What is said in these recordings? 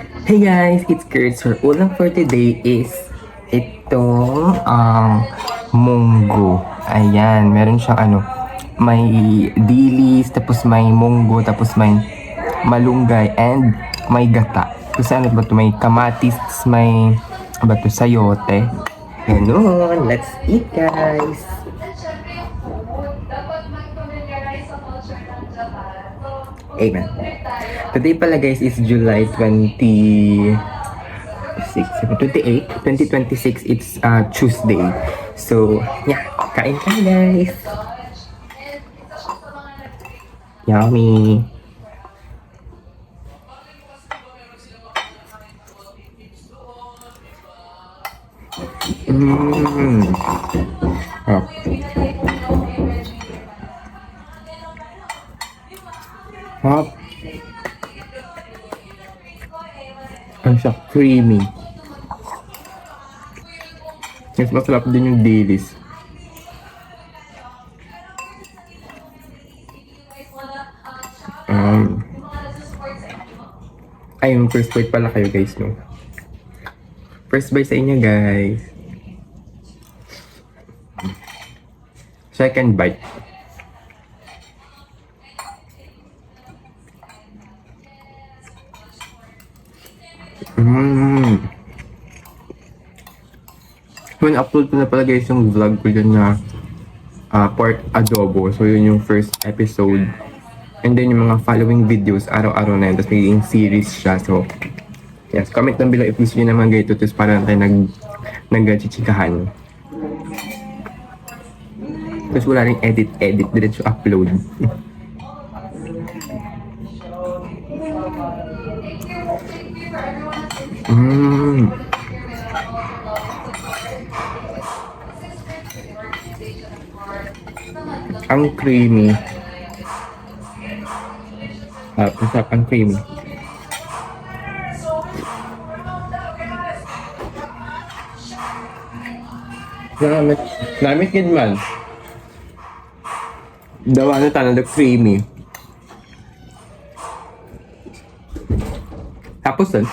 Hey guys, it's Kurt. So, ulam for today is itong munggo. Ayan, meron siyang may dilis, tapos may munggo, tapos may malunggay, and may gata. Kasi ano ba to? May kamatis, tapos may ano ba to? Sayote. Ganon, let's eat guys! Amen. Today pala guys is July 28, 2026. It's Tuesday. So, yeah, kain ka guys. Yummy. Mmm. Oh. Hop. Ang siya, creamy. Mas masarap din yung dilis. Ay, yung first bite pala kayo guys, no? First bite sa inyo guys. Second bite. Mmm. When upload ko na pala guys yung vlog ko dyan na pork adobo. So yun yung first episode. And then yung mga following videos, araw-araw na yun. Tapos magiging series siya. So, yes, comment down below if gusto nyo naman ganito. Tapos parang tayo nag-chichikahan. Tapos wala rin edit. Diretso upload. Mmm. Ang creamy. Masarap ang creamy. Namit yun man. Dawa na talaga creamy. Tapos dun,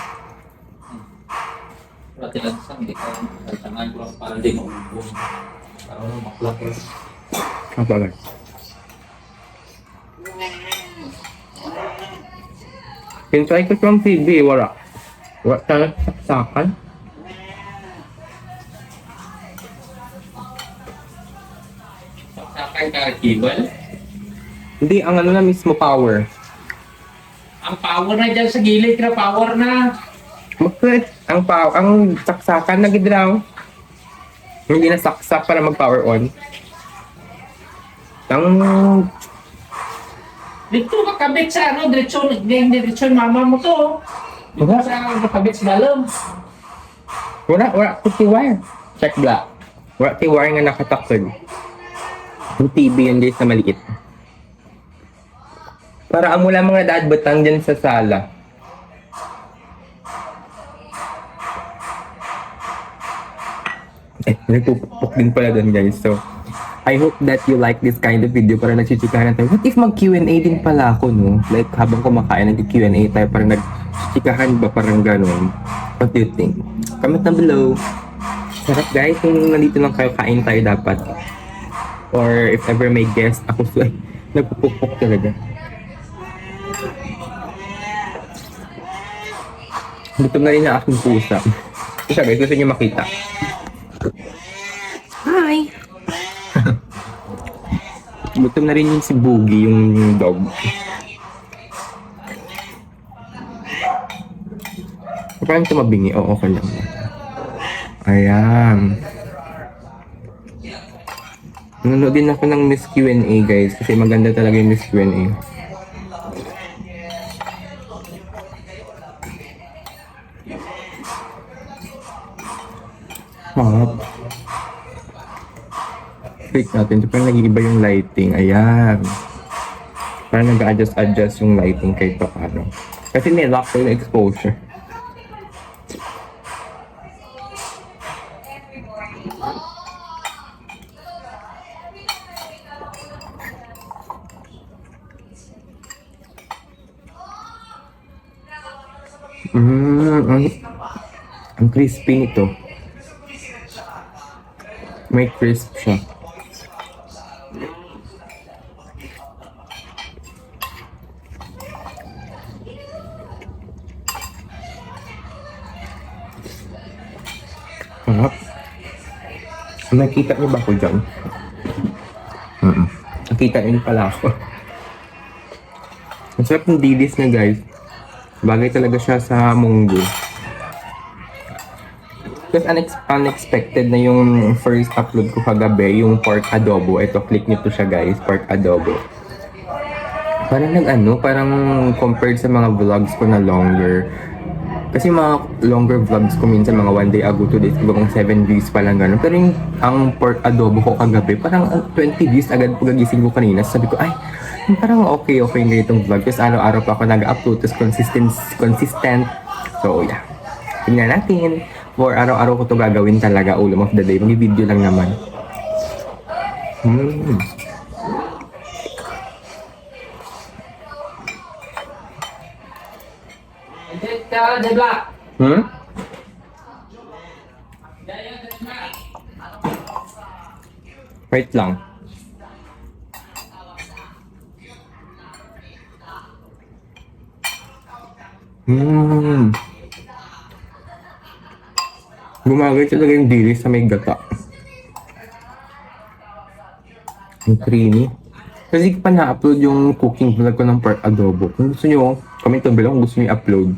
Berarti langsung di tangan kurang parang di mau kalau maklak ya. apa guys? Hintay ko siyang TV, wala. Wala talaga saksakan. Saksakan ka cable. Hindi, ang ano na mismo power. Ang power na dyan sa gilid na power na. Bakit? Ang saksakan na gidraw. Hindi na saksak para mag-power on. Ang Dito makabit sa ano, diretso mama mo to. Dito Wala. sa nakabit sa dalam. wala ko si wire. Check black. Wala si wire nga nakatakod. Yung TV yun guys na maliit. Para amula mga daadbatang dyan sa sala. Nagpupukpuk din pala doon guys. So, I hope that you like this kind of video para nagchichikahan tayo. What if mag Q&A din pala ako, no? Like, habang kumakain, nag-Q&A tayo, parang nagchichikahan ba, parang ganun. What do you think? Comment down below. Sarap guys, kung nandito lang kayo, kain tayo dapat. Or if ever may guest, ako ay, nagpupukpuk talaga. Gutom na rin ang aking pusa. Siya guys, gusto niyo makita. Hi! Gutom na rin yung si Boogie, yung dog. Parang tumabingi. Oo, okay lang. Ayan. Nanonood din ako ng Miss Q&A guys. Kasi maganda talaga yung Miss Q&A. Hop. Click natin. So, parang nag-iiba yung lighting. Ayan. Parang nag-adjust yung lighting kahit pa paano. Kasi nilock ko yung exposure. Ang crispy nito. May crisp siya. Sarap. Nakita niyo ba ako dyan? Nakita niyo pala ako. Ang sarap ng dilis niya, guys. Bagay talaga siya sa munggo. Tapos unexpected na yung first upload ko kagabi, yung pork adobo. Ito, click nyo to siya, guys. Pork adobo. Parang compared sa mga vlogs ko na longer. Kasi mga longer vlogs ko minsan, mga 1 day ago, 2 days ago, mga 7 views pa lang gano'n. Pero yung ang pork adobo ko kagabi, parang 20 views agad pagagising ko kanina. Sabi ko, ay, parang okay na itong vlog. Tapos araw-araw pa ako nag-upload, tapos consistent. So, yeah. Tingnan natin. For araw-araw ko to gagawin talaga, ulam of the day. Mag-video lang naman. Wait lang. Gumagay talaga yung dilis sa may gata. Ang creamy. Kasi pa na-upload yung cooking vlog ko ng pork adobo. Kung gusto nyo, comment down below kung gusto nyo i-upload.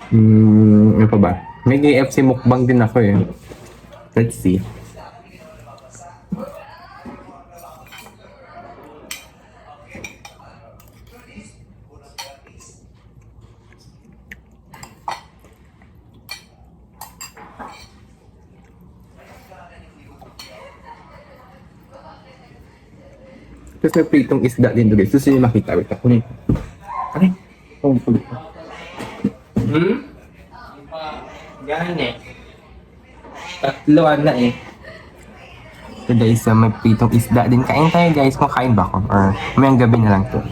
Ano pa ba? May KFC mukbang din ako eh. Let's see. Tapos may pritong isda din doon guys. Gusto nyo makita. Wait ako nito. Ay! Gahan eh. Tatlo na eh. So guys, may pritong isda din. Kain tayo guys. Kung kain ba ako? Or mamayang gabi na lang to.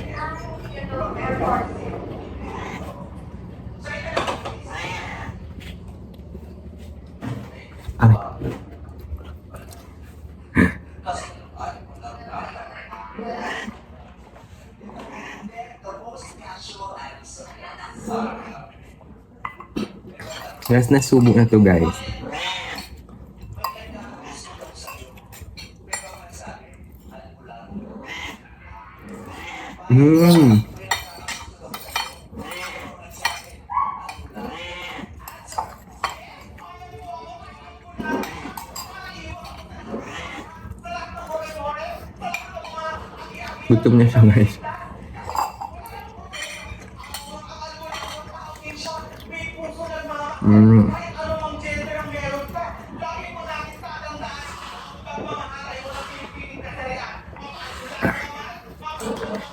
Ay. Last na subo na to guys. Gutom na siya guys.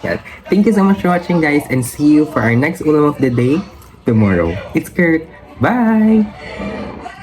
Yeah. Thank you so much for watching guys and see you for our next ulam of the day tomorrow. It's Kurt. Bye!